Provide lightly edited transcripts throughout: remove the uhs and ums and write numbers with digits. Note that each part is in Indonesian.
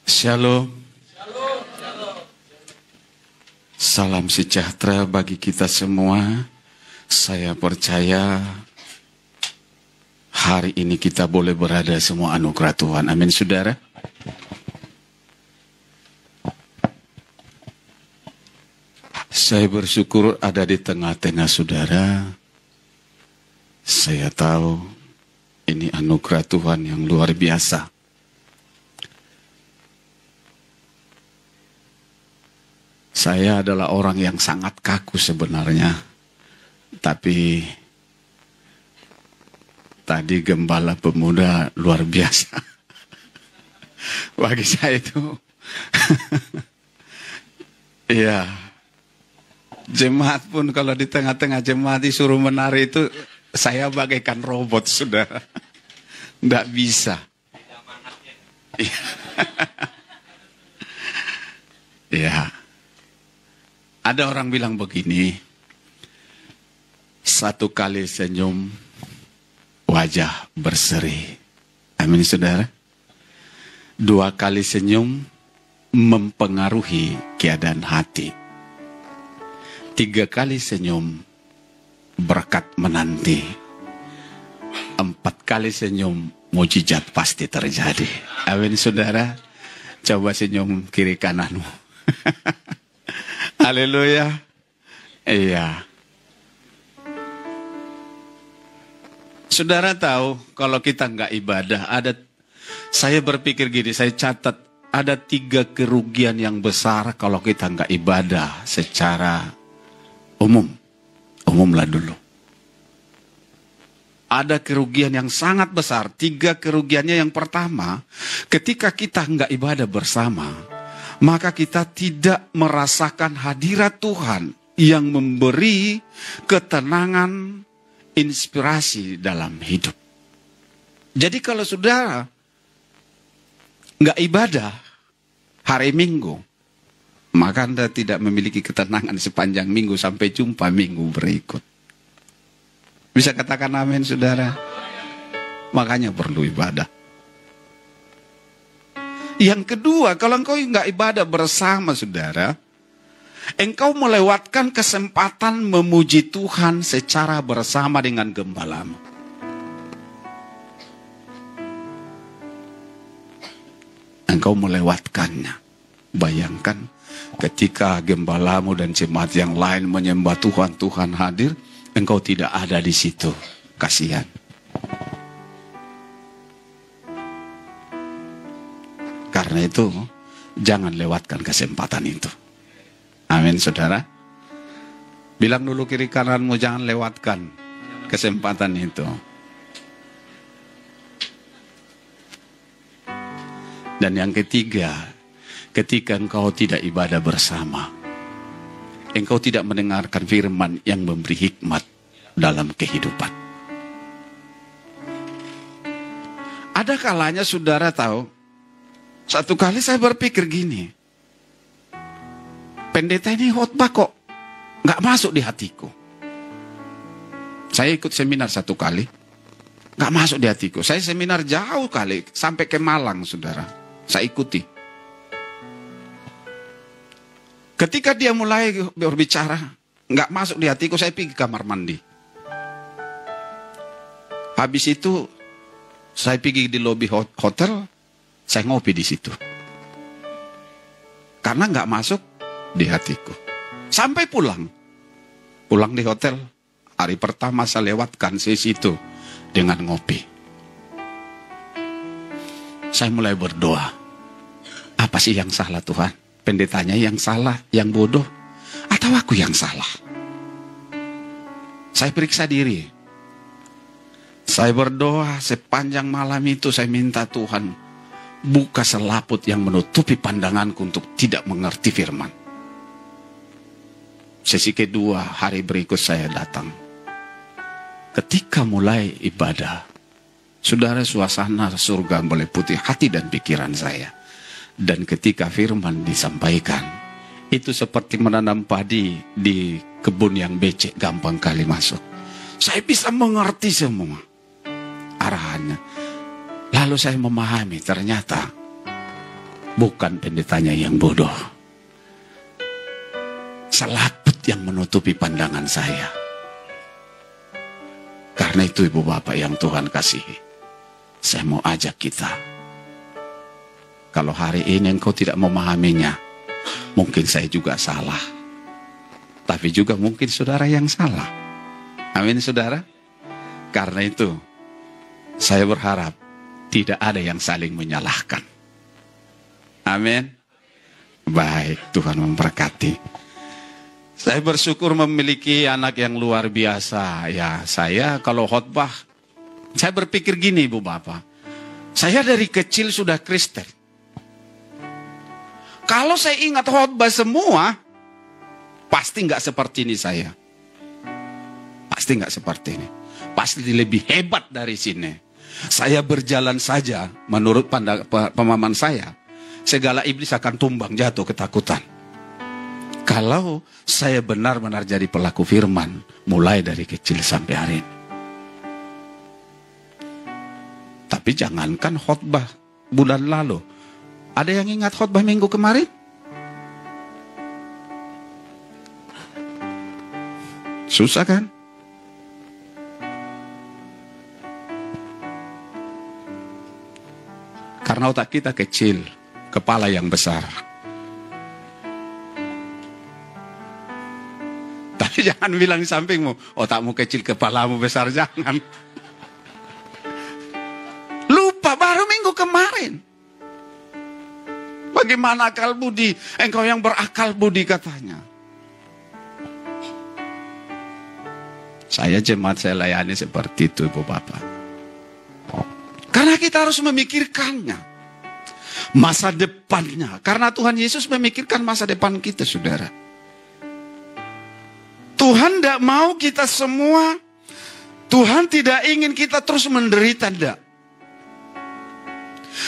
Shalom. Salam sejahtera bagi kita semua. Saya percaya hari ini kita boleh berada semua anugerah Tuhan. Amin, saudara. Saya bersyukur ada di tengah-tengah saudara. Saya tahu ini anugerah Tuhan yang luar biasa. Saya adalah orang yang sangat kaku sebenarnya. Tapi tadi gembala pemuda luar biasa. Bagi saya itu. Iya. Jemaat pun kalau di tengah-tengah jemaat disuruh menari itu, saya bagaikan robot, saudara. Nggak bisa. Iya. Ada orang bilang begini, satu kali senyum, wajah berseri. Amin, saudara. Dua kali senyum, mempengaruhi keadaan hati. Tiga kali senyum, berkat menanti. Empat kali senyum, mujizat pasti terjadi. Amin, saudara. Coba senyum kiri kananmu. Haleluya. Iya. Saudara tahu kalau kita nggak ibadah, saya berpikir gini, saya catat ada 3 kerugian yang besar kalau kita nggak ibadah secara umum. Umumlah dulu. Ada kerugian yang sangat besar. 3 kerugiannya, yang pertama, ketika kita nggak ibadah bersama, maka kita tidak merasakan hadirat Tuhan yang memberi ketenangan, inspirasi dalam hidup. Jadi kalau saudara nggak ibadah hari Minggu, maka Anda tidak memiliki ketenangan sepanjang minggu sampai jumpa minggu berikut. Bisa katakan amin, saudara? Makanya perlu ibadah. Yang kedua, kalau engkau nggak ibadah bersama, saudara, engkau melewatkan kesempatan memuji Tuhan secara bersama dengan gembalamu. Engkau melewatkannya. Bayangkan ketika gembalamu dan jemaat yang lain menyembah Tuhan, Tuhan hadir, engkau tidak ada di situ. Kasihan. Karena itu, jangan lewatkan kesempatan itu. Amin, saudara. Bilang dulu kiri kananmu, jangan lewatkan kesempatan itu. Dan yang ketiga, ketika engkau tidak ibadah bersama, engkau tidak mendengarkan firman yang memberi hikmat dalam kehidupan. Ada kalanya saudara tahu, satu kali saya berpikir gini, pendeta ini khotbah kok nggak masuk di hatiku. Saya ikut seminar satu kali, nggak masuk di hatiku. Saya seminar jauh kali, sampai ke Malang, saudara. Saya ikuti. Ketika dia mulai berbicara, nggak masuk di hatiku, saya pergi ke kamar mandi. Habis itu, saya pergi di lobi hotel, saya ngopi di situ. Karena nggak masuk di hatiku. Sampai pulang. Pulang di hotel, hari pertama saya lewatkan sesi itu dengan ngopi. Saya mulai berdoa. Apa sih yang salah, Tuhan? Pendetanya yang salah, yang bodoh, atau aku yang salah? Saya periksa diri. Saya berdoa sepanjang malam itu, saya minta Tuhan buka selaput yang menutupi pandanganku untuk tidak mengerti firman. Sesi kedua, hari berikut saya datang. Ketika mulai ibadah, saudara, suasana surga meliputi hati dan pikiran saya. Dan ketika firman disampaikan, itu seperti menanam padi di kebun yang becek, gampang kali masuk. Saya bisa mengerti semua arahannya. Lalu saya memahami, ternyata bukan pendetanya yang bodoh. Selaput yang menutupi pandangan saya. Karena itu Ibu Bapak yang Tuhan kasihi, saya mau ajak kita. Kalau hari ini engkau tidak memahaminya, mungkin saya juga salah. Tapi juga mungkin saudara yang salah. Amin saudara. Karena itu, saya berharap tidak ada yang saling menyalahkan. Amin. Baik, Tuhan memberkati. Saya bersyukur memiliki anak yang luar biasa. Ya, saya kalau khotbah, saya berpikir gini Ibu Bapak. Saya dari kecil sudah Kristen. Kalau saya ingat khotbah semua, pasti nggak seperti ini saya. Pasti nggak seperti ini. Pasti lebih hebat dari sini. Saya berjalan saja menurut pemahaman saya. Segala iblis akan tumbang jatuh ketakutan. Kalau saya benar-benar jadi pelaku firman, mulai dari kecil sampai hari ini. Tapi jangankan khotbah bulan lalu. Ada yang ingat khotbah minggu kemarin? Susah kan? Karena otak kita kecil, kepala yang besar. Tapi jangan bilang di sampingmu, otakmu kecil, kepalamu besar, jangan. Lupa baru minggu kemarin. Bagaimana akal budi? Engkau yang berakal budi katanya. Saya jemaat saya layani seperti itu Ibu Bapak. Karena kita harus memikirkannya. Masa depannya. Karena Tuhan Yesus memikirkan masa depan kita saudara. Tuhan tidak mau kita semua. Tuhan tidak ingin kita terus menderita. Tidak.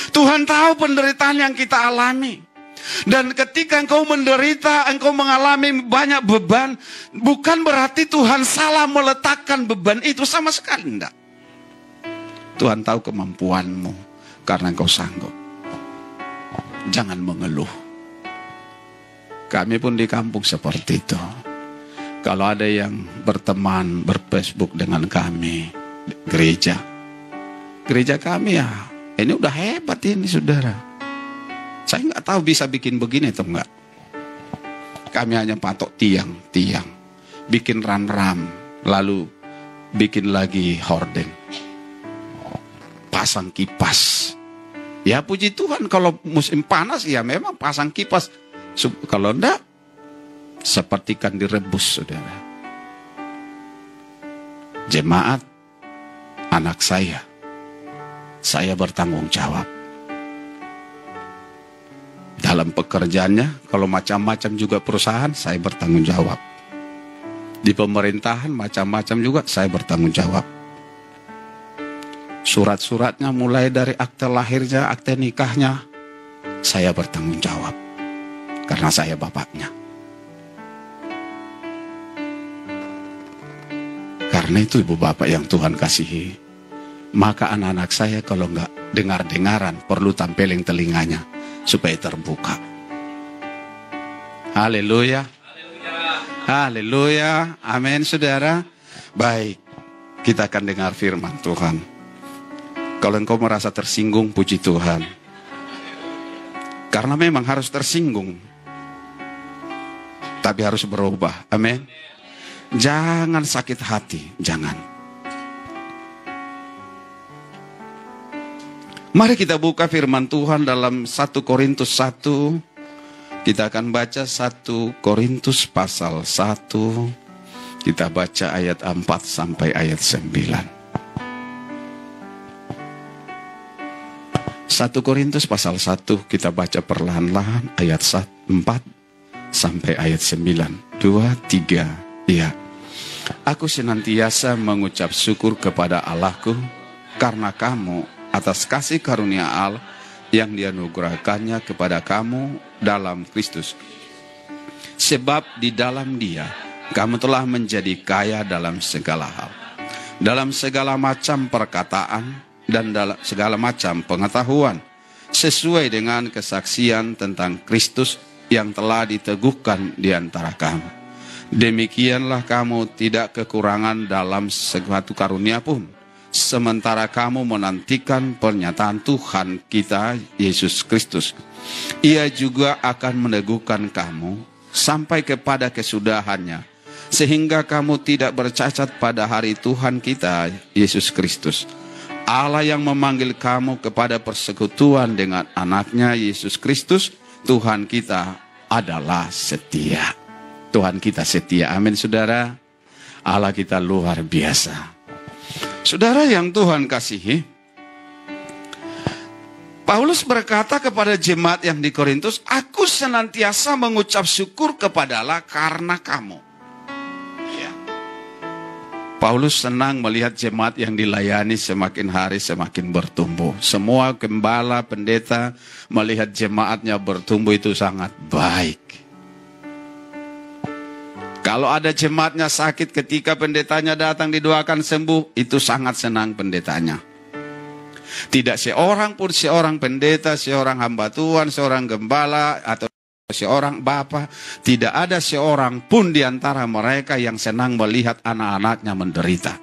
Tuhan tahu penderitaan yang kita alami. Dan ketika engkau menderita, engkau mengalami banyak beban, bukan berarti Tuhan salah meletakkan beban itu sama sekali. Tidak. Tuhan tahu kemampuanmu karena engkau sanggup. Jangan mengeluh. Kami pun di kampung seperti itu. Kalau ada yang berteman, berfacebook dengan kami, gereja kami ya, ini udah hebat ini saudara. Saya nggak tahu bisa bikin begini atau enggak. Kami hanya patok tiang, bikin ram, lalu bikin lagi hordeng, pasang kipas. Ya puji Tuhan kalau musim panas ya memang pasang kipas. Kalau enggak, seperti ikan direbus saudara. Jemaat, anak saya bertanggung jawab. Dalam pekerjaannya, kalau macam-macam juga perusahaan, saya bertanggung jawab. Di pemerintahan, macam-macam juga, saya bertanggung jawab. Surat-suratnya mulai dari akte lahirnya, akte nikahnya, saya bertanggung jawab. Karena saya bapaknya. Karena itu Ibu Bapak yang Tuhan kasihi, maka anak-anak saya kalau nggak dengar-dengaran, perlu tampilin telinganya. Supaya terbuka. Haleluya. Haleluya. Amin saudara. Baik. Kita akan dengar firman Tuhan. Kalau engkau merasa tersinggung, puji Tuhan. Karena memang harus tersinggung. Tapi harus berubah. Amin. Jangan sakit hati. Jangan. Mari kita buka firman Tuhan dalam 1 Korintus 1. Kita akan baca 1 Korintus pasal 1. Kita baca ayat 4 sampai ayat 9. 1 Korintus pasal 1 kita baca perlahan-lahan ayat 4 sampai ayat 9. 2, 3. Ya. Aku senantiasa mengucap syukur kepada Allahku karena kamu atas kasih karunia Allah yang dianugerahkannya kepada kamu dalam Kristus. Sebab di dalam Dia, kamu telah menjadi kaya dalam segala hal. Dalam segala macam perkataan dan dalam segala macam pengetahuan. sesuai dengan kesaksian tentang Kristus yang telah diteguhkan di antara kamu. Demikianlah kamu tidak kekurangan dalam suatu karunia pun, sementara kamu menantikan pernyataan Tuhan kita Yesus Kristus. Ia juga akan meneguhkan kamu sampai kepada kesudahannya, sehingga kamu tidak bercacat pada hari Tuhan kita Yesus Kristus. Allah yang memanggil kamu kepada persekutuan dengan anaknya Yesus Kristus, Tuhan kita adalah setia. Tuhan kita setia. Amin, saudara. Allah kita luar biasa. Saudara yang Tuhan kasihi, Paulus berkata kepada jemaat yang di Korintus, aku senantiasa mengucap syukur kepada Allah karena kamu. Paulus senang melihat jemaat yang dilayani semakin hari semakin bertumbuh. Semua gembala, pendeta melihat jemaatnya bertumbuh itu sangat baik. Kalau ada jemaatnya sakit ketika pendetanya datang didoakan sembuh, itu sangat senang pendetanya. Tidak seorang pun, seorang pendeta, seorang hamba Tuhan, seorang gembala, atau seorang bapa, tidak ada seorang pun di antara mereka yang senang melihat anak-anaknya menderita.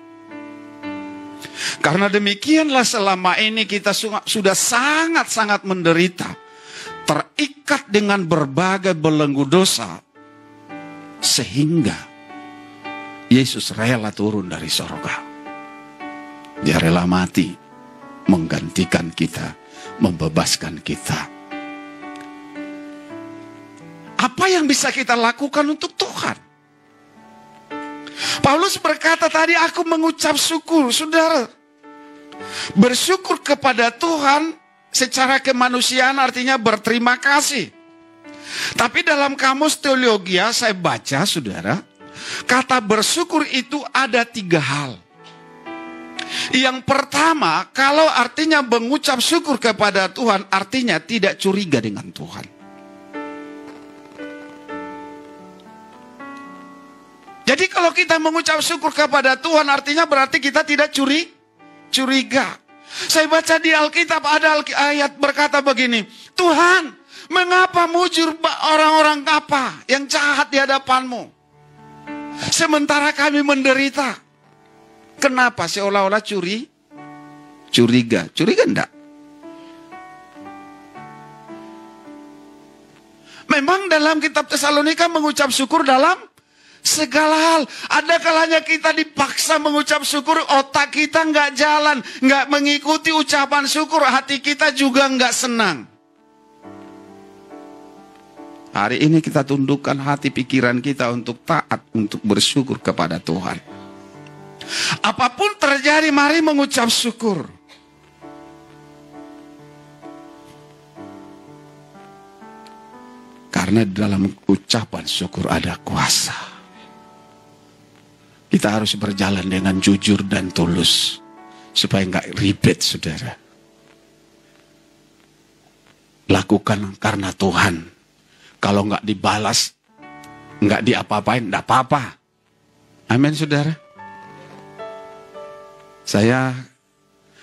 Karena demikianlah selama ini kita sudah sangat-sangat menderita, terikat dengan berbagai belenggu dosa, sehingga Yesus rela turun dari sorga. Dia rela mati, menggantikan kita, membebaskan kita. Apa yang bisa kita lakukan untuk Tuhan? Paulus berkata tadi, aku mengucap syukur. Saudara, bersyukur kepada Tuhan secara kemanusiaan artinya berterima kasih. Tapi dalam kamus teologia saya baca, saudara, kata bersyukur itu ada 3 hal. Yang pertama, kalau artinya mengucap syukur kepada Tuhan, artinya tidak curiga dengan Tuhan. Jadi kalau kita mengucap syukur kepada Tuhan, artinya berarti kita tidak curiga. Saya baca di Alkitab ada ayat berkata begini, Tuhan, mengapa mujur orang-orang apa yang jahat di hadapanmu, sementara kami menderita? Kenapa? Seolah-olah curiga. Curiga enggak? Memang dalam kitab Tesalonika mengucap syukur dalam segala hal. Ada kalanya kita dipaksa mengucap syukur, otak kita nggak jalan, nggak mengikuti ucapan syukur, hati kita juga nggak senang. Hari ini kita tundukkan hati pikiran kita untuk taat, untuk bersyukur kepada Tuhan. Apapun terjadi, mari mengucap syukur. Karena dalam ucapan syukur ada kuasa. Kita harus berjalan dengan jujur dan tulus, supaya nggak ribet, saudara. Lakukan karena Tuhan. Kalau nggak dibalas, nggak diapa-apain, nggak apa-apa. Amin, saudara.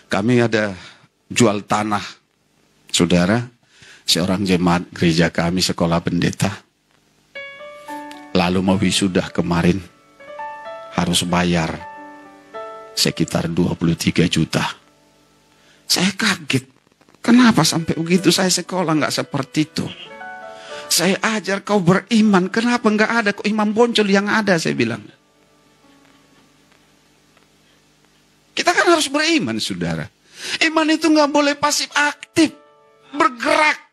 Kami ada jual tanah, saudara. Seorang jemaat gereja kami, sekolah pendeta, lalu mau wisuda kemarin, harus bayar sekitar 23 juta. Saya kaget. Kenapa sampai begitu? Saya sekolah nggak seperti itu. Saya ajar kau beriman. Kenapa nggak ada? Kok imam boncol yang ada? Saya bilang. Kita kan harus beriman, saudara. Iman itu nggak boleh pasif aktif. Bergerak.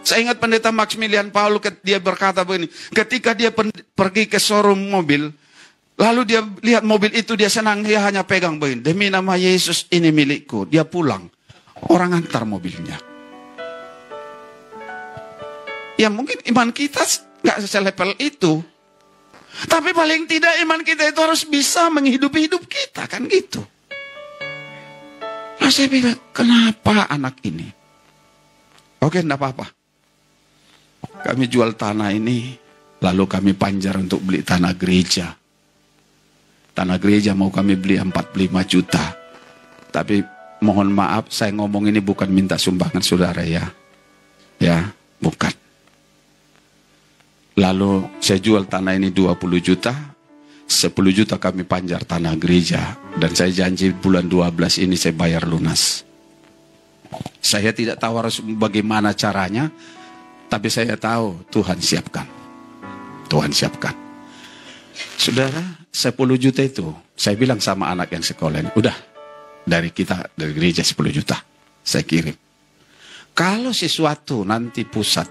Saya ingat pendeta Maximilian Paulus, dia berkata begini, ketika dia pergi ke showroom mobil, lalu dia lihat mobil itu, dia senang, dia hanya pegang begini, demi nama Yesus ini milikku. Dia pulang, orang antar mobilnya. Ya mungkin iman kita nggak selevel itu, tapi paling tidak iman kita itu harus bisa menghidupi hidup kita, kan gitu. Nah saya bilang, kenapa anak ini? Oke, enggak apa-apa. Kami jual tanah ini, lalu kami panjar untuk beli tanah gereja. Tanah gereja mau kami beli 45 juta. Tapi mohon maaf, saya ngomong ini bukan minta sumbangan saudara ya. Ya, bukan. Lalu saya jual tanah ini 20 juta, 10 juta kami panjar tanah gereja. Dan saya janji bulan 12 ini saya bayar lunas. Saya tidak tahu harus bagaimana caranya, tapi saya tahu Tuhan siapkan. Tuhan siapkan. Saudara, 10 juta itu, saya bilang sama anak yang sekolah ini, udah, dari gereja 10 juta, saya kirim. Kalau sesuatu nanti pusat,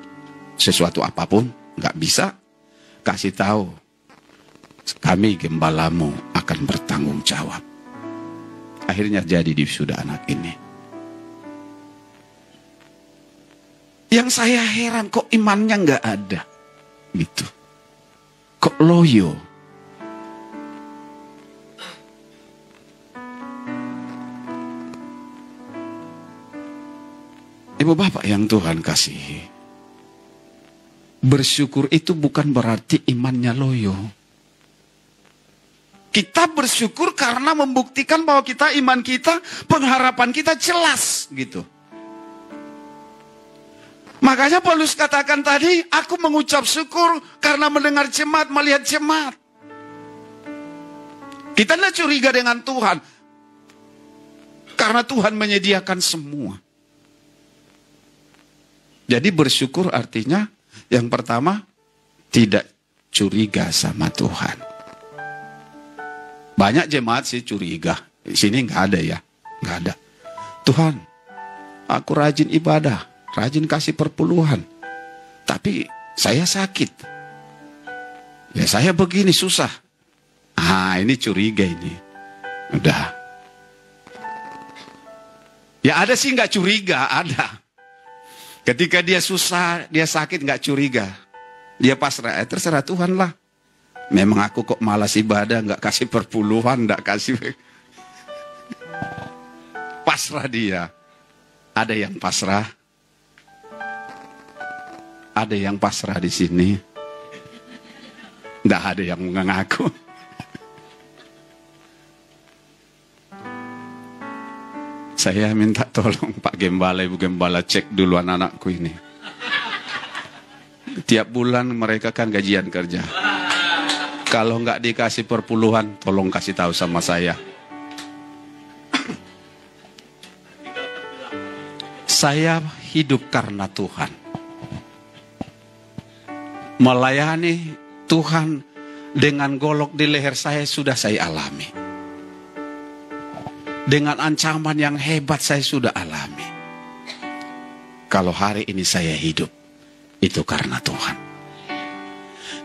sesuatu apapun, nggak bisa, kasih tahu. Kami gembalamu akan bertanggung jawab. Akhirnya jadi di wisuda anak ini. Yang saya heran, kok imannya nggak ada. Gitu. Kok loyo. Ibu bapak yang Tuhan kasihi, bersyukur itu bukan berarti imannya loyo. Kita bersyukur karena membuktikan bahwa iman kita, pengharapan kita jelas gitu. Makanya Paulus katakan tadi, aku mengucap syukur karena mendengar jemaat, melihat jemaat. Kita tidak curiga dengan Tuhan, karena Tuhan menyediakan semua. Jadi bersyukur artinya yang pertama tidak curiga sama Tuhan. Banyak jemaat sih curiga. Di sini nggak ada ya, nggak ada. Tuhan, aku rajin ibadah, rajin kasih perpuluhan, tapi saya sakit. Ya saya begini susah. Ah ini curiga ini. Udah. Ya ada sih nggak curiga, ada. Ketika dia susah, dia sakit, nggak curiga. Dia pasrah, terserah Tuhan lah. Memang aku kok malas ibadah, nggak kasih perpuluhan, nggak kasih. Pasrah dia. Ada yang pasrah. Ada yang pasrah di sini. Nggak ada yang mengaku. Saya minta tolong Pak Gembala, Ibu Gembala cek dulu anak-anakku ini. Tiap bulan mereka kan gajian kerja. Kalau nggak dikasih perpuluhan, tolong kasih tahu sama saya. Saya hidup karena Tuhan. Melayani Tuhan dengan golok di leher saya sudah saya alami. Dengan ancaman yang hebat saya sudah alami. Kalau hari ini saya hidup, itu karena Tuhan.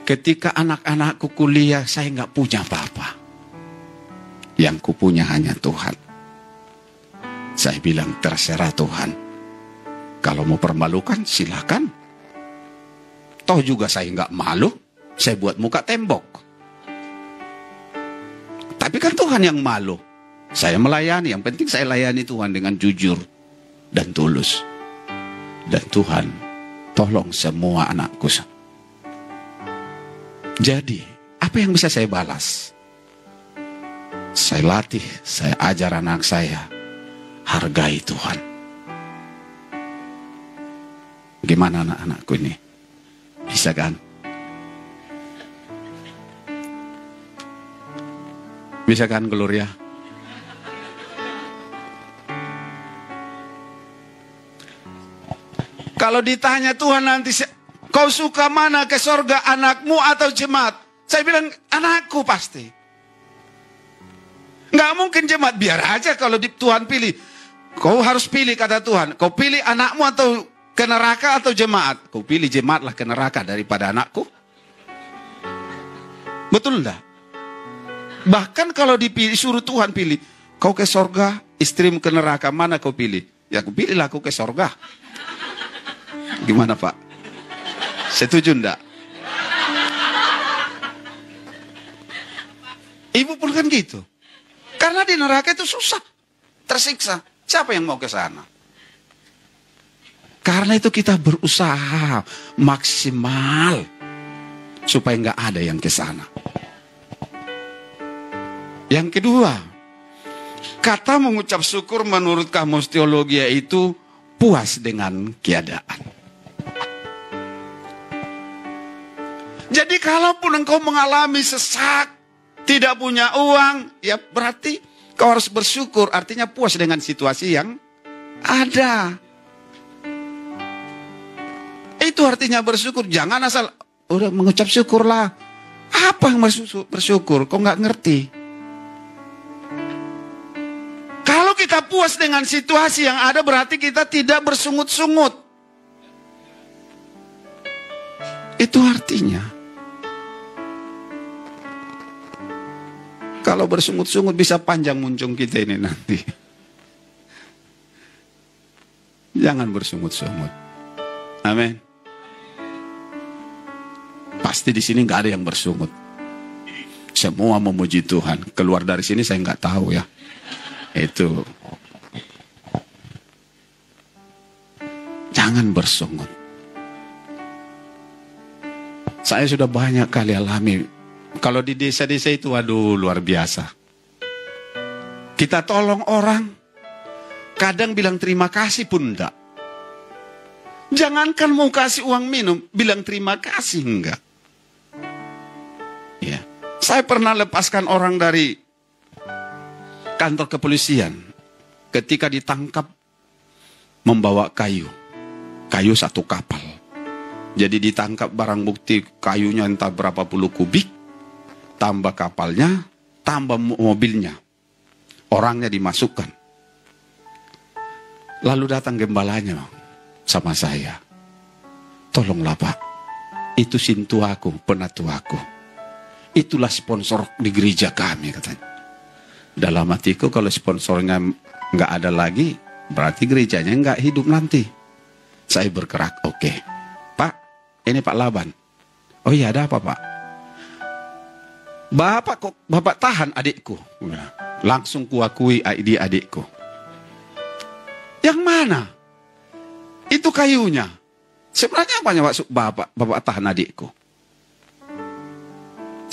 Ketika anak-anakku kuliah, saya nggak punya apa-apa. Yang kupunya hanya Tuhan. Saya bilang terserah Tuhan. Kalau mau permalukan, silakan. Toh juga saya nggak malu, saya buat muka tembok. Tapi kan Tuhan yang malu. Saya melayani, yang penting saya layani Tuhan dengan jujur dan tulus. Dan Tuhan, tolong semua anakku. Jadi, apa yang bisa saya balas? Saya latih, saya ajar anak saya, hargai Tuhan. Gimana anak-anakku ini? Bisa kan? Bisa kan Gloria? Kalau ditanya Tuhan nanti, kau suka mana ke sorga, anakmu atau jemaat? Saya bilang, anakku pasti. Nggak mungkin jemaat, biar aja kalau Tuhan pilih. Kau harus pilih kata Tuhan. Kau pilih anakmu atau ke neraka atau jemaat? Kau pilih jemaatlah ke neraka daripada anakku. Betul enggak? Bahkan kalau disuruh Tuhan pilih, kau ke sorga, istrimu ke neraka, mana kau pilih? Ya aku pilihlah aku ke sorga. Gimana Pak? Setuju enggak? Ibu pun kan gitu. Karena di neraka itu susah. Tersiksa. Siapa yang mau ke sana? Karena itu kita berusaha maksimal. Supaya enggak ada yang ke sana. Yang kedua. Kata mengucap syukur menurut kamus teologi itu puas dengan keadaan. Jadi kalaupun engkau mengalami sesak, tidak punya uang, ya berarti kau harus bersyukur. Artinya puas dengan situasi yang ada. Itu artinya bersyukur. Jangan asal udah mengucap syukurlah. Apa yang bersyukur? Kau nggak ngerti. Kalau kita puas dengan situasi yang ada, berarti kita tidak bersungut-sungut. Itu artinya. Kalau bersungut-sungut bisa panjang muncung kita ini nanti. Jangan bersungut-sungut. Amin. Pasti di sini nggak ada yang bersungut. Semua memuji Tuhan. Keluar dari sini saya nggak tahu ya. Itu. Jangan bersungut. Saya sudah banyak kali alami. Kalau di desa-desa itu, waduh luar biasa. Kita tolong orang, kadang bilang terima kasih pun enggak. Jangankan mau kasih uang minum, bilang terima kasih enggak. Ya. Saya pernah lepaskan orang dari kantor kepolisian. Ketika ditangkap, membawa kayu satu kapal. Jadi ditangkap barang bukti kayunya entah berapa puluh kubik. Tambah kapalnya, tambah mobilnya. Orangnya dimasukkan. Lalu datang gembalanya sama saya. Tolonglah Pak, itu sintu aku, penatu aku. Itulah sponsor di gereja kami katanya. Dalam hatiku kalau sponsornya nggak ada lagi, berarti gerejanya nggak hidup nanti. Saya bergerak, oke. Pak, ini Pak Laban. Oh iya, ada apa Pak? Bapak tahan adikku. Langsung kuakui dia adikku. Yang mana? Itu kayunya. Sebenarnya apanya bapak tahan adikku?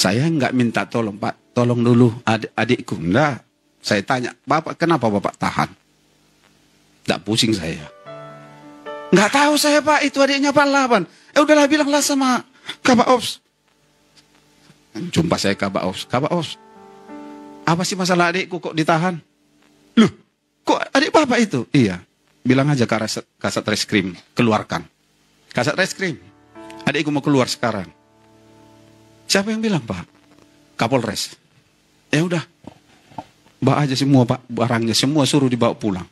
Saya nggak minta tolong Pak. Tolong dulu adikku. Enggak. Saya tanya, Bapak kenapa Bapak tahan? Nggak pusing saya. Nggak tahu saya Pak, itu adiknya Pak Laban. Udahlah bilanglah sama Kabak Ops. Jumpa saya Kabak Ops. Apa sih masalah adikku kok ditahan? Loh, kok adik Bapak itu? Iya. Bilang aja kasat reskrim, keluarkan. Kasat reskrim. Adikku mau keluar sekarang. Siapa yang bilang Pak? Kapolres. Ya udah. Bawa aja semua Pak, barangnya semua suruh dibawa pulang.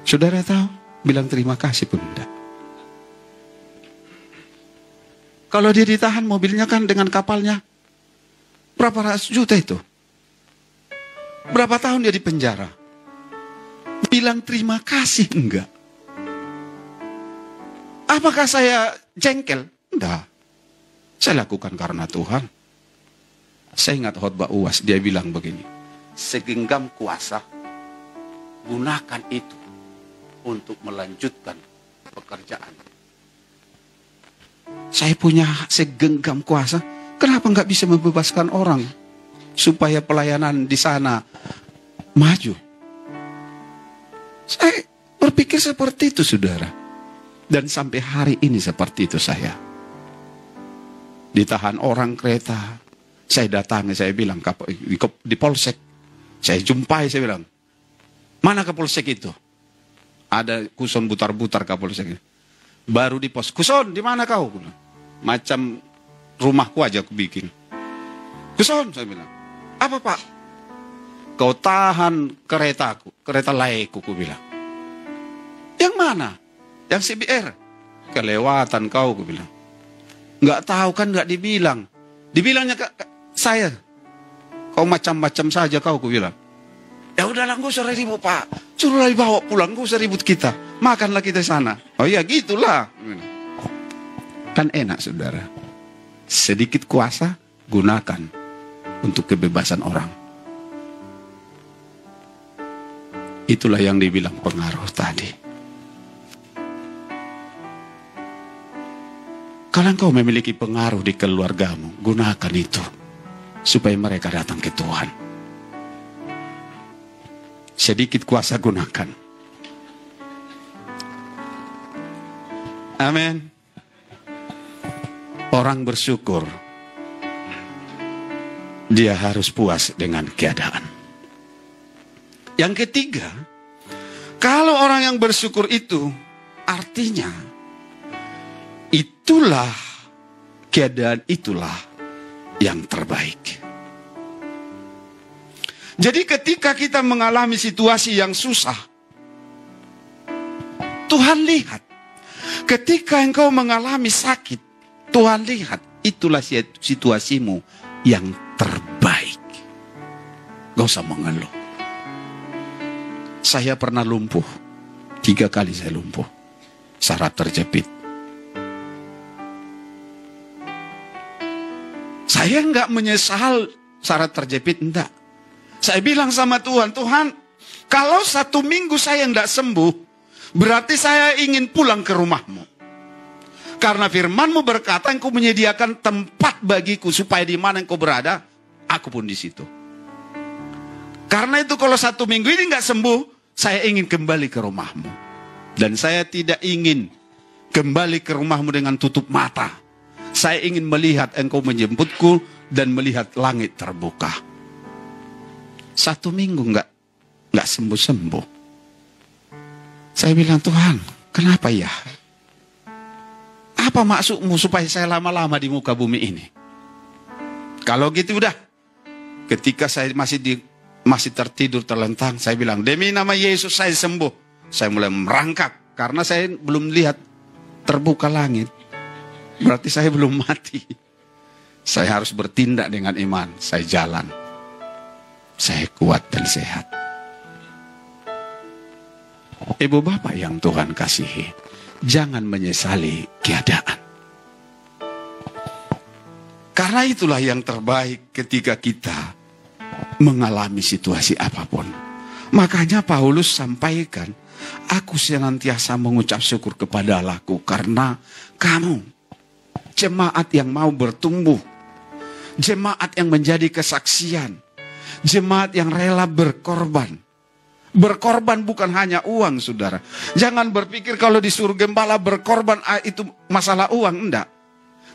Saudara tahu? Bilang terima kasih pun enggak. Kalau dia ditahan mobilnya kan dengan kapalnya. Berapa ratus juta itu? Berapa tahun dia di penjara? Bilang terima kasih enggak? Apakah saya jengkel? Enggak. Saya lakukan karena Tuhan. Saya ingat khotbah UAS, dia bilang begini. Segenggam kuasa, gunakan itu untuk melanjutkan pekerjaan. Saya punya segenggam kuasa, kenapa nggak bisa membebaskan orang supaya pelayanan di sana maju? Saya berpikir seperti itu, saudara. Dan sampai hari ini seperti itu saya. Ditahan orang kereta, saya datangi, saya bilang di polsek, saya jumpai, saya bilang, mana ke polsek itu? Ada Kuson butar-butar ke polsek. Baru di pos, Kuson, di mana kau? Macam rumahku aja aku bikin. Kuson, saya bilang. Apa Pak? Kau tahan keretaku, kereta laiku, aku bilang. Yang mana? Yang CBR. Kelewatan kau, aku bilang. Nggak tahu kan, nggak dibilang. Dibilangnya ke saya. Kau macam-macam saja kau, aku bilang. Ya udahlah, gak usah ribut Pak. Suruhlah dibawa pulang, gak usah ribut kita. Makanlah kita di sana. Oh iya, gitulah. Kan enak, saudara. Sedikit kuasa, gunakan untuk kebebasan orang. Itulah yang dibilang pengaruh tadi. Kalau engkau memiliki pengaruh di keluargamu, gunakan itu supaya mereka datang ke Tuhan. sedikit kuasa gunakan. Amin. Orang bersyukur, dia harus puas dengan keadaan. Yang ketiga, kalau orang yang bersyukur itu artinya itulah keadaan, itulah yang terbaik. Jadi ketika kita mengalami situasi yang susah, Tuhan lihat. Ketika engkau mengalami sakit, Tuhan lihat, itulah situasimu yang terbaik. Gak usah mengeluh. Saya pernah lumpuh. 3 kali saya lumpuh. Saraf terjepit. Saya enggak menyesal saraf terjepit, enggak. Saya bilang sama Tuhan, Tuhan, kalau 1 minggu saya enggak sembuh, berarti saya ingin pulang ke rumah-Mu. Karena firman-Mu berkata, Engkau menyediakan tempat bagiku supaya di mana Engkau berada, aku pun di situ. Karena itu kalau 1 minggu ini enggak sembuh, saya ingin kembali ke rumah-Mu. Dan saya tidak ingin kembali ke rumah-Mu dengan tutup mata. Saya ingin melihat Engkau menjemputku dan melihat langit terbuka. 1 minggu enggak sembuh-sembuh. Saya bilang, Tuhan, kenapa ya? Apa maksud-Mu supaya saya lama-lama di muka bumi ini? Kalau gitu udah. Ketika saya masih tertidur terlentang, saya bilang, demi nama Yesus saya sembuh. Saya mulai merangkak karena saya belum lihat terbuka langit. Berarti saya belum mati. Saya harus bertindak dengan iman. Saya jalan. Saya kuat dan sehat. Ibu bapak yang Tuhan kasihi, jangan menyesali keadaan. Karena itulah yang terbaik ketika kita mengalami situasi apapun. Makanya Paulus sampaikan, aku senantiasa mengucap syukur kepada Allahku karena kamu, jemaat yang mau bertumbuh, jemaat yang menjadi kesaksian, jemaat yang rela berkorban. Berkorban bukan hanya uang, saudara. Jangan berpikir kalau disuruh gembala berkorban itu masalah uang, enggak.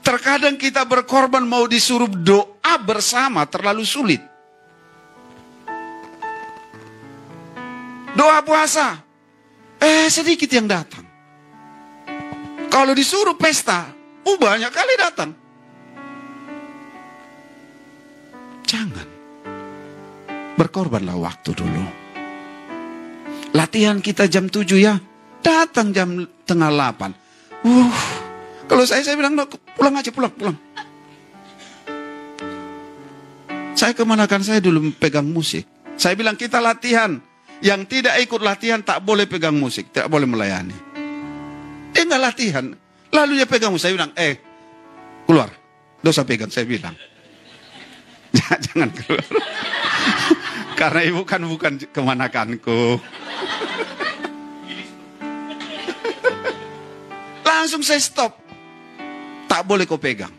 Terkadang kita berkorban mau disuruh doa bersama terlalu sulit. Doa puasa, sedikit yang datang. Kalau disuruh pesta, banyak kali datang. Jangan. Berkorbanlah waktu dulu. Latihan kita jam 7 ya, datang jam tengah 8. Kalau saya bilang, pulang aja, pulang. Saya kemanakan saya dulu pegang musik. Saya bilang kita latihan. Yang tidak ikut latihan tak boleh pegang musik, tak boleh melayani. Dia nggak latihan, lalu dia pegang musik. Saya bilang, keluar, dosa pegang. Saya bilang, jangan keluar. Karena ibu kan bukan kemanakanku. Langsung saya stop. Tak boleh kau pegang.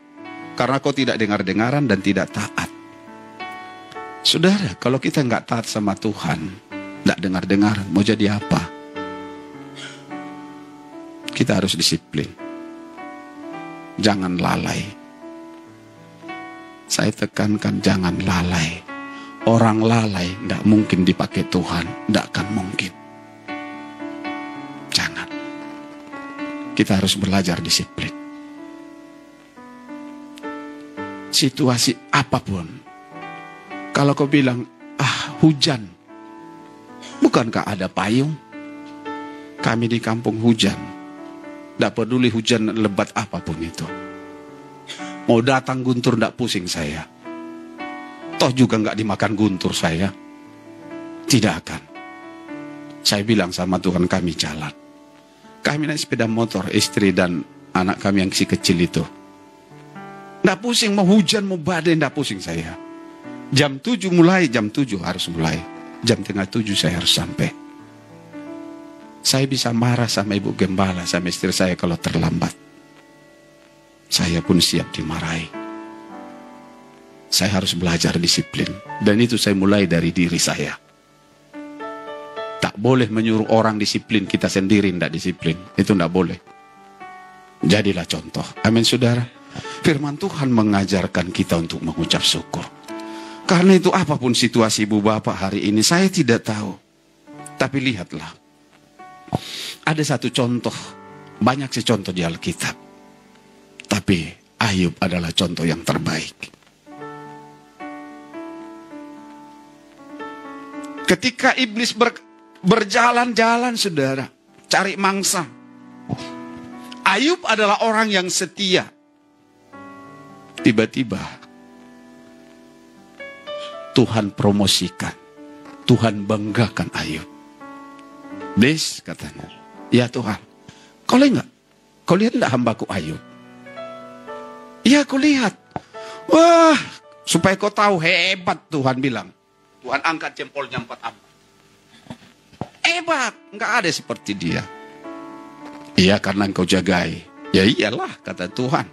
Karena kau tidak dengar-dengaran dan tidak taat. Saudara, kalau kita nggak taat sama Tuhan, nggak dengar-dengaran, mau jadi apa? Kita harus disiplin. Jangan lalai. Saya tekankan jangan lalai. Orang lalai tidak mungkin dipakai Tuhan. Tidak akan mungkin. Jangan. Kita harus belajar disiplin. Situasi apapun. Kalau kau bilang, hujan. Bukankah ada payung? Kami di kampung hujan. Tidak peduli hujan lebat apapun itu. Mau datang guntur tidak pusing saya. Toh juga nggak dimakan guntur saya. Tidak akan. Saya bilang sama Tuhan, kami jalan. Kami naik sepeda motor, istri dan anak kami yang si kecil itu. Nggak pusing, mau hujan, mau badai, nggak pusing saya. Jam 7 mulai, jam 7 harus mulai. Jam tengah 7 saya harus sampai. Saya bisa marah sama ibu gembala, sama istri saya kalau terlambat. Saya pun siap dimarahi. Saya harus belajar disiplin. Dan itu saya mulai dari diri saya. Tidak boleh menyuruh orang disiplin, kita sendiri tidak disiplin. Itu tidak boleh. Jadilah contoh. Amin saudara. Firman Tuhan mengajarkan kita untuk mengucap syukur. Karena itu apapun situasi ibu bapak hari ini, saya tidak tahu. Tapi lihatlah. Ada satu contoh. Banyak sih contoh di Alkitab. Tapi Ayub adalah contoh yang terbaik. Ketika iblis berjalan-jalan saudara, cari mangsa. Ayub adalah orang yang setia. Tiba-tiba Tuhan promosikan, Tuhan banggakan Ayub. Iblis katanya, ya Tuhan, kau lihat enggak? Kau lihat enggak hambaku Ayub? Iya, kau lihat. Wah, supaya kau tahu hebat, Tuhan bilang. Tuhan angkat jempolnya 4 abad. Hebat, enggak ada seperti dia. Iya, karena engkau jagai. Ya iyalah, kata Tuhan.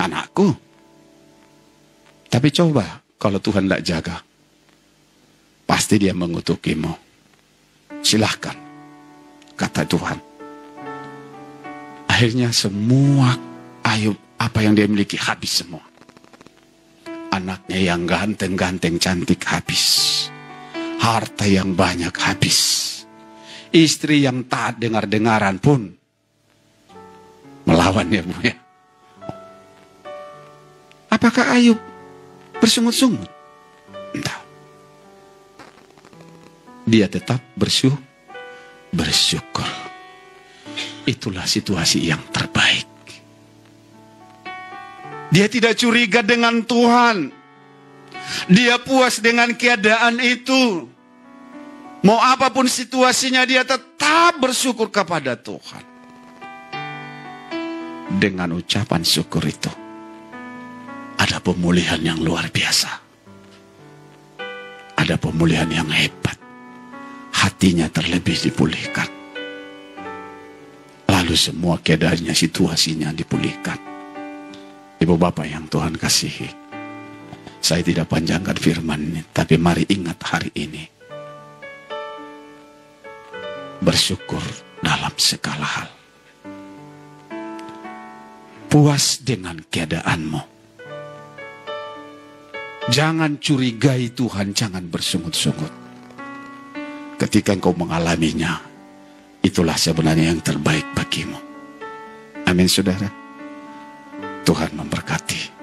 Anakku. Tapi coba, kalau Tuhan tidak jaga, pasti dia mengutukimu. Silahkan, kata Tuhan. Akhirnya semua Ayub, apa yang dia miliki habis semua. Anaknya yang ganteng-ganteng cantik habis. Harta yang banyak habis. Istri yang taat dengar-dengaran pun melawannya, Bu ya. Apakah Ayub bersungut-sungut? Entah. Dia tetap bersyukur. Itulah situasi yang terbaik. Dia tidak curiga dengan Tuhan. Dia puas dengan keadaan itu. Mau apapun situasinya, dia tetap bersyukur kepada Tuhan. Dengan ucapan syukur itu, ada pemulihan yang luar biasa. Ada pemulihan yang hebat. Hatinya terlebih dipulihkan. Lalu semua keadaannya, situasinya dipulihkan. Ibu bapak yang Tuhan kasihi, saya tidak panjangkan firman ini, tapi mari ingat hari ini. Bersyukur dalam segala hal. Puas dengan keadaanmu. Jangan curigai Tuhan, jangan bersungut-sungut. Ketika engkau mengalaminya, itulah sebenarnya yang terbaik bagimu. Amin saudara. Tuhan memberkati.